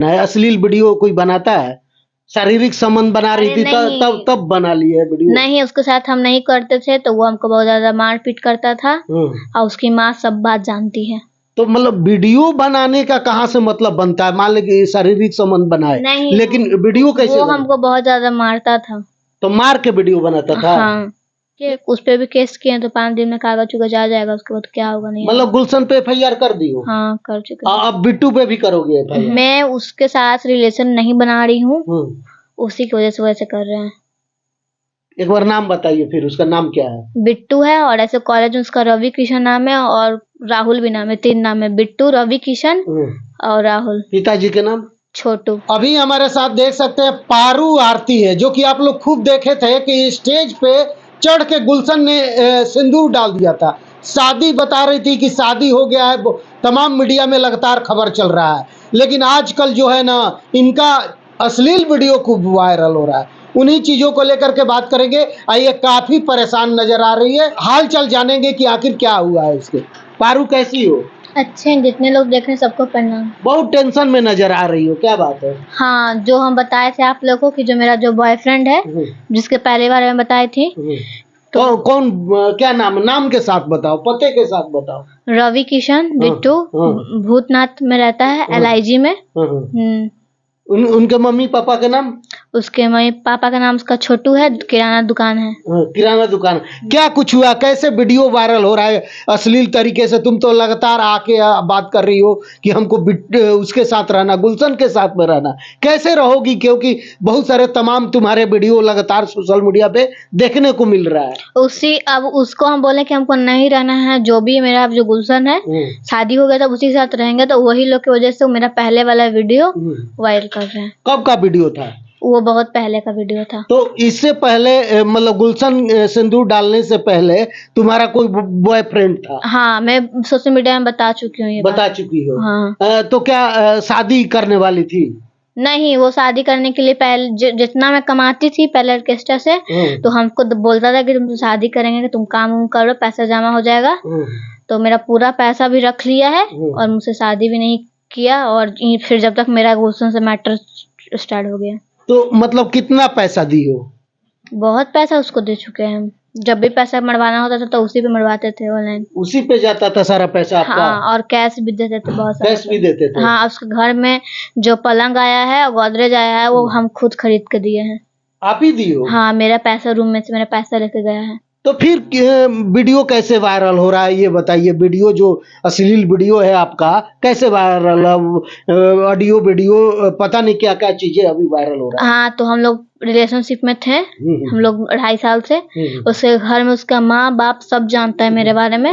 अश्लील वीडियो कोई बनाता है? शारीरिक संबंध बना रही थी तब बना ली है वीडियो? नहीं, उसके साथ हम नहीं करते थे तो वो हमको बहुत ज्यादा मारपीट करता था और उसकी माँ सब बात जानती है। तो मतलब वीडियो बनाने का कहाँ से मतलब बनता है? मान लीजिए शारीरिक संबंध बनाए, नहीं, लेकिन वीडियो कैसे वो हमको बहुत ज्यादा मारता था। तो मार के वीडियो बनाता था? हाँ, उस पे भी केस किए तो 5 दिन में कागज उगज आ जाएगा, उसके बाद क्या होगा नहीं। मतलब गुलशन पे FIR कर दी हो? हाँ, कर चुके। अब बिट्टू पे भी करोगे FIR? मैं उसके साथ रिलेशन नहीं बना रही हूँ, उसी की वजह से वैसे कर रहे हैं। एक बार नाम बताइए फिर, उसका नाम क्या है? बिट्टू है और ऐसे कॉलेज में उसका रवि किशन नाम है और राहुल भी नाम है। 3 नाम है, बिट्टू, रवि किशन और राहुल। पिताजी के नाम? छोटू। अभी हमारे साथ देख सकते हैं पारू आरती है, जो कि आप लोग खूब देखे थे कि स्टेज पे चढ़ के गुलशन ने सिंदूर डाल दिया था। शादी बता रही थी कि शादी हो गया है, तमाम मीडिया में लगातार खबर चल रहा है। लेकिन आजकल जो है ना, इनका अश्लील वीडियो खूब वायरल हो रहा है। उन्हीं चीजों को लेकर के बात करेंगे। आइए, काफी परेशान नजर आ रही है, हाल चाल जानेंगे कि आखिर क्या हुआ है इसके। पारू कैसी हो? अच्छे हैं, जितने लोग देख रहे हैं सबको प्रणाम। बहुत टेंशन में नजर आ रही हो, क्या बात है? हाँ, जो हम बताए थे आप लोगों को कि जो मेरा जो बॉयफ्रेंड है, जिसके पहले बार में बताई थी। तो कौन, क्या नाम के साथ बताओ, पते के साथ बताओ। रवि किशन बिट्टू, भूतनाथ में रहता है, LIG में। उनके मम्मी पापा के नाम? उसके मम्मी पापा का नाम उसका छोटू है, किराना दुकान है। किराना दुकान। क्या कुछ हुआ? कैसे वीडियो वायरल हो रहा है अश्लील तरीके से? तुम तो लगातार आके बात कर रही हो कि हमको उसके साथ रहना, गुलशन के साथ में रहना। कैसे रहोगी? क्योंकि बहुत सारे तमाम तुम्हारे वीडियो लगातार सोशल मीडिया पे देखने को मिल रहा है। अब उसको हम बोले कि हमको नहीं रहना है, जो भी मेरा जो गुलशन है शादी हो गया तब उसी के साथ रहेंगे, तो वही लोग की वजह से मेरा पहले वाला वीडियो वायरल कर रहे हैं। कब का वीडियो था वो? बहुत पहले का वीडियो था। तो इससे पहले मतलब गुलशन सिंदूर डालने से पहले तुम्हारा कोई बॉयफ्रेंड था? हाँ, मैं सोशल मीडिया में बता चुकी हूँ ये बता चुकी हो? हाँ। तो क्या शादी करने वाली थी? नहीं, वो शादी करने के लिए पहले जितना मैं कमाती थी पहले ऑर्केस्ट्रा से, तो हमको बोलता था कि तुम शादी करेंगे, कि तुम काम उम करो, पैसा जमा हो जाएगा। तो मेरा पूरा पैसा भी रख लिया है और मुझसे शादी भी नहीं किया, और फिर जब तक मेरा गुलशन से मैटर स्टार्ट हो गया। तो मतलब कितना पैसा दी हो? बहुत पैसा उसको दे चुके हैं हम। जब भी पैसा मरवाना होता था तो उसी पे मरवाते थे, ऑनलाइन उसी पे जाता था सारा पैसा आपका? हाँ, और कैश भी देते थे, बहुत सारा कैश भी देते थे? हाँ, उसके घर में जो पलंग आया है और गोदरेज आया है वो हम खुद खरीद के दिए हैं। आप ही दी हो? हाँ, मेरा पैसा, रूम में से मेरा पैसा लेके गया है। तो फिर वीडियो कैसे वायरल हो रहा है ये बताइए। वीडियो जो अश्लील वीडियो है आपका कैसे वायरल? ऑडियो वीडियो पता नहीं क्या क्या चीजें अभी वायरल हो रहा है। हाँ, तो हम लोग रिलेशनशिप में थे, हम लोग 2.5 साल से। उसके घर में उसका माँ बाप सब जानता है मेरे बारे में।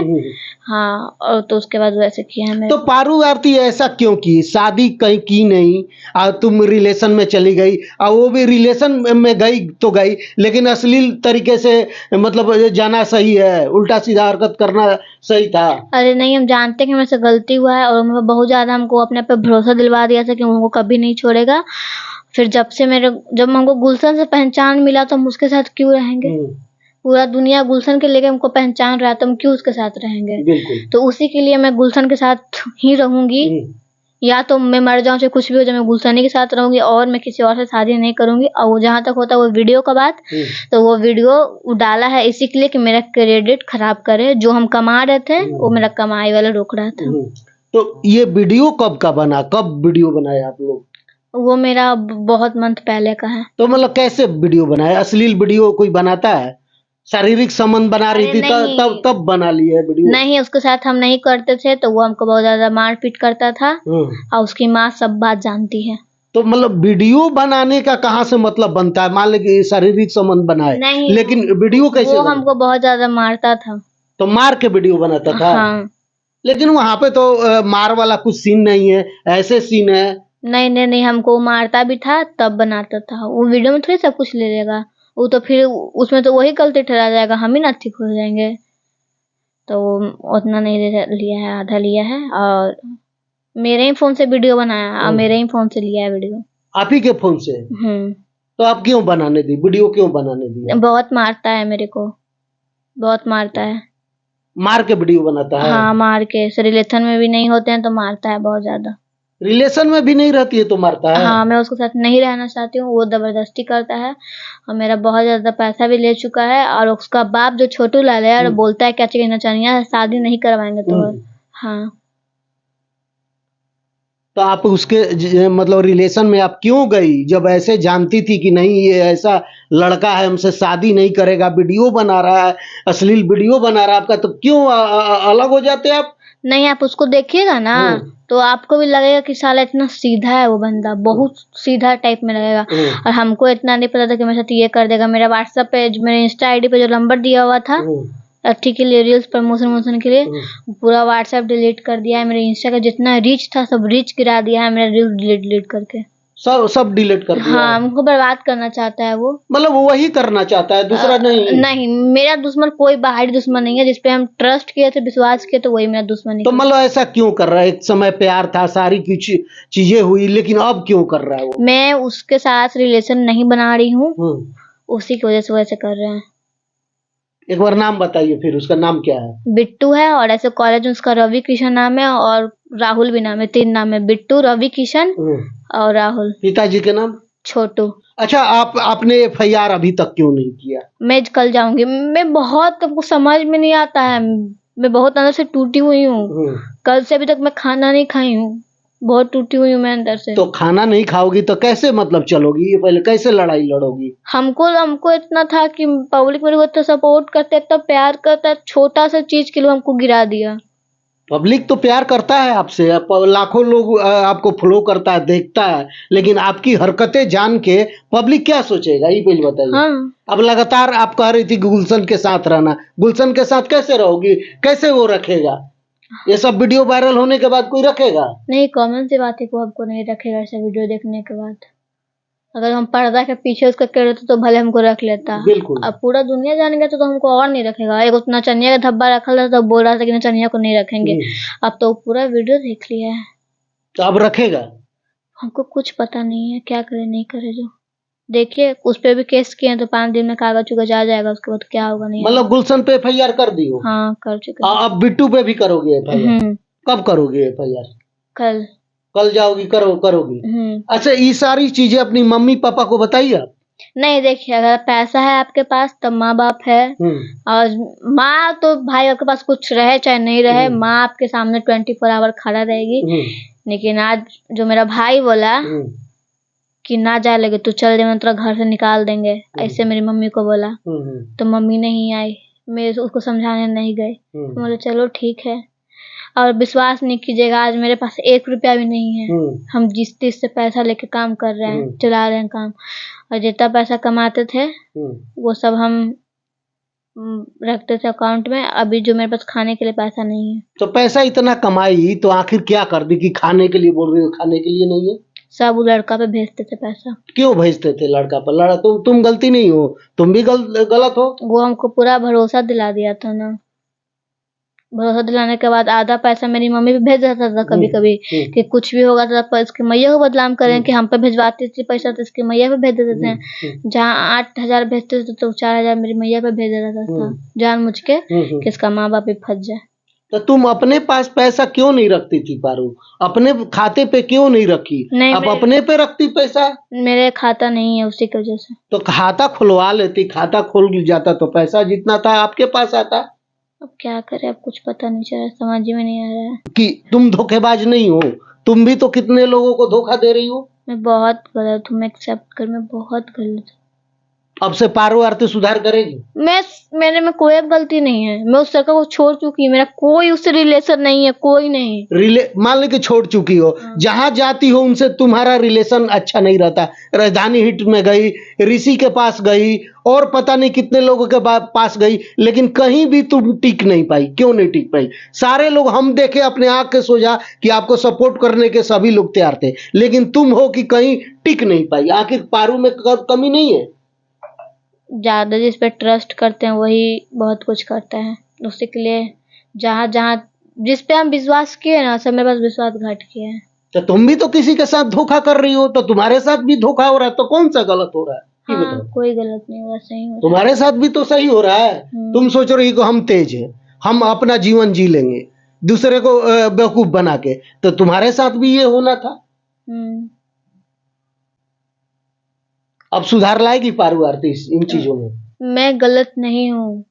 हाँ, और तो उसके बाद वैसे किया है। तो पारू आरती ऐसा क्यों की? शादी कहीं की नहीं और तुम रिलेशन में चली गई, और वो भी रिलेशन में गई तो गई, लेकिन अश्लील तरीके से मतलब जाना सही है? उल्टा सीधा हरकत करना सही था? अरे नहीं, हम जानते हैं कि मेरे से गलती हुआ है और उन्होंने बहुत ज्यादा हमको अपने पे भरोसा दिलवा दिया था कि हमको कभी नहीं छोड़ेगा। फिर जब हमको गुलशन से पहचान मिला तो हम उसके साथ क्यों रहेंगे? पूरा दुनिया गुलशन के लेके हमको पहचान रहा है, तो हम क्यों उसके साथ रहेंगे? तो उसी के लिए मैं गुलशन के साथ ही रहूंगी, या तो मैं मर जाऊं चाहे कुछ भी हो जाए, मैं गुलशन के साथ रहूंगी और मैं किसी और से शादी नहीं करूंगी। और जहां तक होता है वो वीडियो का बात, तो वो वीडियो डाला है इसी के लिए कि मेरा क्रेडिट खराब करे। जो हम कमा रहे थे वो मेरा कमाई वाला रोक रहा था। तो ये वीडियो कब का बना? कब वीडियो बनाया आप लोग? वो मेरा बहुत मंथ पहले का है। तो मतलब कैसे वीडियो बनाया? अश्लील वीडियो कोई बनाता है? शारीरिक संबंध बना रही थी तब बना ली है वीडियो? नहीं, उसके साथ हम नहीं करते थे तो वो हमको बहुत ज्यादा मारपीट करता था और उसकी माँ सब बात जानती है। तो मतलब वीडियो बनाने का कहाँ से मतलब बनता है? मान लीजिए शारीरिक संबंध बनाए, लेकिन वीडियो कैसे? वो हमको बहुत ज्यादा मारता था। तो मार के वीडियो बनाता था? हाँ। लेकिन वहाँ पे तो मार वाला कुछ सीन नहीं है, ऐसे सीन है। नहीं, हमको मारता भी था तब बनाता था। वो वीडियो में थोड़ी सब कुछ ले लेगा, वो तो फिर उसमें तो वही गलती ठहरा जाएगा, हम ही ना ठीक हो जाएंगे। तो उतना नहीं लिया है, आधा लिया है और मेरे ही फोन से वीडियो बनाया और मेरे ही फोन से लिया है वीडियो। आप ही के फोन से? तो आप क्यों बनाने दी वीडियो? क्यों बनाने दी? बहुत मारता है मेरे को, बहुत मारता है। मार के वीडियो बनाता है? हाँ, मार के। रिलेशन में भी नहीं होते हैं तो मारता है बहुत ज्यादा। रिलेशन में भी नहीं रहती है तो मारता है? हाँ, मैं उसके साथ नहीं रहना चाहती हूँ, वो जबरदस्ती करता है और मेरा बहुत ज्यादा पैसा भी ले चुका है। और उसका बाप जो छोटू लाल है और बोलता है क्या चाहिए नचनिया, शादी नहीं करवाएंगे तो। हाँ, तो आप उसके मतलब रिलेशन में आप क्यों गई जब ऐसे जानती थी कि नहीं ये ऐसा लड़का है हमसे शादी नहीं करेगा, वीडियो बना रहा है, अश्लील वीडियो बना रहा है आपका, तो क्यों अलग हो जाते आप? नहीं आप उसको देखिएगा ना तो आपको भी लगेगा कि साला इतना सीधा है वो बंदा, बहुत सीधा टाइप में लगेगा। और हमको इतना नहीं पता था कि मेरे साथ ये कर देगा। मेरा व्हाट्सएप पे मेरे इंस्टा आईडी पे जो नंबर दिया हुआ था अच्छी के लिए रील्स प्रमोशन के लिए, पूरा व्हाट्सएप डिलीट कर दिया है। मेरे इंस्टा का जितना रीच था सब रीच गिरा दिया है मेरा रील डिलीट करके। सब डिलीट कर दिया? हाँ, हमको बर्बाद करना चाहता है वो। मतलब वो वही करना चाहता है, दूसरा नहीं? नहीं, मेरा दुश्मन कोई बाहरी दुश्मन नहीं है, जिसपे हम ट्रस्ट किए थे, विश्वास किए, तो वही मेरा दुश्मन है। तो मतलब ऐसा क्यों कर रहा है? एक समय प्यार था, सारी कुछ चीजें हुई, लेकिन अब क्यों कर रहा है वो? मैं उसके साथ रिलेशन नहीं बना रही हूँ, उसी की वजह से वैसे कर रहे हैं। एक बार नाम बताइए फिर, उसका नाम क्या है? बिट्टू है और ऐसे कॉलेज में उसका रवि किशन नाम है और राहुल भी नाम है, 3 नाम है, बिट्टू, रवि किशन और राहुल। पिताजी के नाम? छोटू। अच्छा, आपने एफआईआर अभी तक क्यों नहीं किया? मैं कल जाऊंगी। मैं बहुत, आपको समझ में नहीं आता है, मैं बहुत अंदर से टूटी हुई हूँ। कल से अभी तक मैं खाना नहीं खाई हूँ, बहुत टूटी हुई हूँ मैं अंदर से। तो खाना नहीं खाओगी तो कैसे मतलब चलोगी? ये पहले कैसे लड़ाई लड़ोगी? हमको इतना था कि पब्लिक मेरे को इतना सपोर्ट करता है, इतना प्यार करता है, छोटा सा चीज के लिए हमको गिरा दिया। पब्लिक तो प्यार करता है आपसे, लाखों लोग आपको फॉलो करता है, देखता है, लेकिन आपकी हरकतें जान के पब्लिक क्या सोचेगा ये पहले बताइए। हाँ। अब लगातार आप कह रही थी गुलशन के साथ रहना, गुलशन के साथ कैसे रहोगी? कैसे वो रखेगा? ये सब वीडियो वायरल होने के बाद कोई रखेगा? नहीं, कॉमन सी बात है, को आपको नहीं रखेगा ऐसा वीडियो देखने के बाद। अगर हम पर्दा के पीछे उसका कर रहे तो भले हमको रख लेता। बिल्कुल। अब पूरा दुनिया जान गया तो हमको और नहीं रखेगा। एक उतना नचनिया का धब्बा रखा था तो बोल रहा था कि नचनिया को नहीं रखेंगे, अब तो पूरा वीडियो देख लिया है तो अब रखेगा? हमको कुछ पता नहीं है क्या करे नहीं करे। जो देखिए उस पे भी केस किए हैं तो 5 दिन में कागज उगज आ जाएगा, उसके बाद क्या होगा नहीं। मतलब गुलशन पे एफआईआर कर दी हो? हाँ, कर चुके। अब बिट्टू पे भी करोगे एफआईआर? कब करोगे एफआईआर? कल। कल जाओगी करोगी? अच्छा, ये सारी चीजें अपनी मम्मी पापा को बताइए आप? नहीं, देखिए अगर पैसा है आपके पास तब माँ बाप है, और माँ तो भाई आपके पास कुछ रहे चाहे नहीं रहे, माँ आपके सामने 24 आवर खड़ा रहेगी। लेकिन आज जो मेरा भाई बोला कि ना जा लगे तो चल दे, तेरा घर से निकाल देंगे, ऐसे मेरी मम्मी को बोला, तो मम्मी नहीं आई, मैं उसको समझाने नहीं गई। बोले चलो ठीक है। और विश्वास नहीं कीजिएगा, आज मेरे पास 1 रुपया भी नहीं है। हम जिस चीज से पैसा लेके काम कर रहे हैं, चला रहे हैं काम, और जितना पैसा कमाते थे वो सब हम रखते थे अकाउंट में। अभी जो मेरे पास खाने के लिए पैसा नहीं है। तो पैसा इतना कमाई तो आखिर क्या कर दी कि खाने के लिए बोल रही हो? खाने के लिए नहीं है, सब वो लड़का पे भेजते थे पैसा। क्यों भेजते थे लड़का पर? तुम गलती नहीं हो, तुम भी गलत हो। वो हमको पूरा भरोसा दिला दिया था ना, भरोसा दिलाने के बाद आधा पैसा मेरी मम्मी पे भेज देता था कभी कभी कि कुछ भी होगा तो इसके मैया को बदनाम करें कि हम पे भेजवाती थी पैसा, तो इसके मैया पे भेज देते थे। जहाँ 8,000 भेजते थे तो 4,000 मेरी मैया पे भेज देता था, जानबूझ के कि इसका माँ बाप भी फंस जाए। तो तुम अपने पास पैसा क्यों नहीं रखती थी पारू? अपने खाते पे क्यों नहीं रखी? नहीं, अब अपने पे रखती पैसा? मेरे खाता नहीं है उसी की वजह से। तो खाता खुलवा लेती, खाता खुल जाता तो पैसा जितना था आपके पास आता। अब क्या करें, अब कुछ पता नहीं चल रहा, समझ में नहीं आ रहा है कि तुम धोखेबाज नहीं हो, तुम भी तो कितने लोगों को धोखा दे रही हो। मैं बहुत गलत हूँ, मैं एक्सेप्ट कर, मैं बहुत गलत हूँ। अब से पारू आरती सुधार करेगी? मेरे में कोई अब गलती नहीं है, मैं उस लड़का को छोड़ चुकी हूँ, मेरा कोई उससे रिलेशन नहीं है, कोई नहीं। मान लो कि छोड़ चुकी हो, जहाँ जाती हो उनसे तुम्हारा रिलेशन अच्छा नहीं रहता। राजधानी हिट में गई, ऋषि के पास गई, और पता नहीं कितने लोगों के पास गई, लेकिन कहीं भी तुम टिक नहीं पाई। क्यों नहीं टिक पाई? सारे लोग हम देखे अपने आंख के सोझा कि आपको सपोर्ट करने के सभी लोग तैयार थे, लेकिन तुम हो कि कहीं टिक नहीं पाई। आखिर पारू में कमी नहीं है? ज्यादा जिस पे ट्रस्ट करते हैं वही बहुत कुछ करता है, उसी के लिए जहाँ जहाँ जिस पे हम विश्वास किए ना, सब मेरे पास विश्वासघात किया है। तो तुम भी तो किसी के साथ धोखा कर रही हो, तो तुम्हारे साथ भी धोखा हो रहा है, तो कौन सा गलत हो रहा है? हाँ, कोई गलत नहीं हो रहा, सही हो रहा है। तुम्हारे साथ भी तो सही हो रहा है। तुम सोच रही हो हम तेज हैं, हम अपना जीवन जी लेंगे, दूसरे को बेवकूफ बना के, तो तुम्हारे साथ भी ये होना था। अब सुधार लाएगी पारू आरती इन चीजों में? मैं गलत नहीं हूँ।